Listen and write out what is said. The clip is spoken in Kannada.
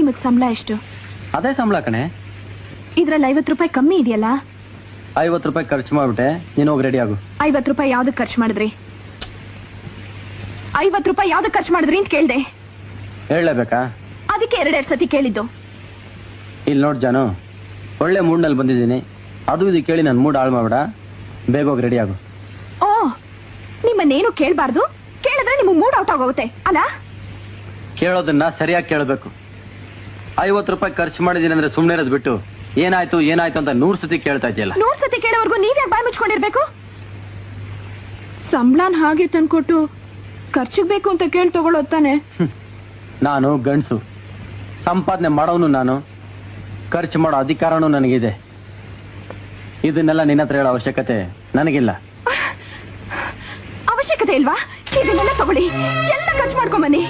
ನಿಮಗ್ ಸಂಬಳ ಎಷ್ಟು? ಅದೇ ಸಂಬಳ ಕಣೆ. ಇದ್ರಲ್ಲಿ 50 ರೂಪಾಯಿ ಕಮ್ಮಿ ಇದೆಯಲ್ಲ? 50 ರೂಪಾಯಿ ಖರ್ಚು ಮಾಡ್ಬಿಟ್ಟೆ, ನೀನು ಹೋಗಿ ರೆಡಿ ಆಗು. 50 ರೂಪಾಯಿ ಯಾವ್ದಕ್ ಖರ್ಚು ಮಾಡಿದ್ರಿ? 50 ರೂಪಾಯಿ ಯಾವ್ದಕ್ ಖರ್ಚು ಮಾಡಿದ್ರಿ ಅಂತ ಕೇಳ್ದೆ. ಹೇಳಲೇಬೇಕಾ? ಅದಕ್ಕೆ 2 ಸತಿ ಕೇಳಿದ್ದು. ಇಲ್ಲಿ ನೋಡ್ ಜಾನು, ಒಳ್ಳೆ ಮೂಡ್ನಲ್ಲಿ ಬಂದಿದ್ದೀನಿ. ಅದು ಇದು ಕೇಳಿ ನನ್ನ ಮೂಡ್ ಹಾಳು ಮಾಡ್ಬೇಡ. ಬೇಗ ಹೋಗಿ ರೆಡಿ ಆಗು. ಓ, ನಿಮ್ಮನ್ನೇನು ಕೇಳಬಾರ್ದು, ಕೇಳಿದ್ರೆ ನಿಮ್ಗೆ ಮೂಡ್ ಔಟ್ ಆಗೋಗುತ್ತೆ ಅಲ್ಲ? ಕೇಳೋದನ್ನ ಸರಿಯಾಗಿ ಕೇಳಬೇಕು. 50 ರೂಪಾಯಿ ಖರ್ಚು ಮಾಡಿದೀನಿ ಅಂದ್ರೆ ಸುಮ್ಮನೆ ಇರೋದು ಬಿಟ್ಟು ಏನಾಯ್ತು ಏನಾಯ್ತು ಅಂತ 100 ಸತಿ ಕೇಳ್ತಾ ಇದೆಯಲ್ಲ. 100 ಸತಿ ಕೇಳೋವರೆಗೂ ನೀವ್ಯಾಕೆ ಬಾಯ್ ಮುಚ್ಕೊಂಡಿರ್ಬೇಕು? ಸಂಬಳನ್ ಹಾಗೆ ತಂದ್ಕೊಟ್ಟು ಖರ್ಚಿಗೆ ಬೇಕು ಅಂತ ಕೇಳಿ ತಗೊಳ್ಳೋದು ತಾನೆ. ನಾನು ಗಂಡ್ಸು, ಸಂಪಾದನೆ ಮಾಡೋನು ನಾನು, ಖರ್ಚು ಮಾಡೋ ಅಧಿಕಾರನೂ ನನಗಿದೆ. ಇದನ್ನೆಲ್ಲ ನಿನ್ನ ಹತ್ರ ಹೇಳೋ ಅವಶ್ಯಕತೆ ನನಗಿಲ್ಲ. ಅವಶ್ಯಕತೆ ಇಲ್ವಾ? ಇದನ್ನೆಲ್ಲ ತಗೊಳ್ಳಿ, ಎಲ್ಲ ಖರ್ಚು ಮಾಡ್ಕೊಂಡ್ ಬನ್ನಿ.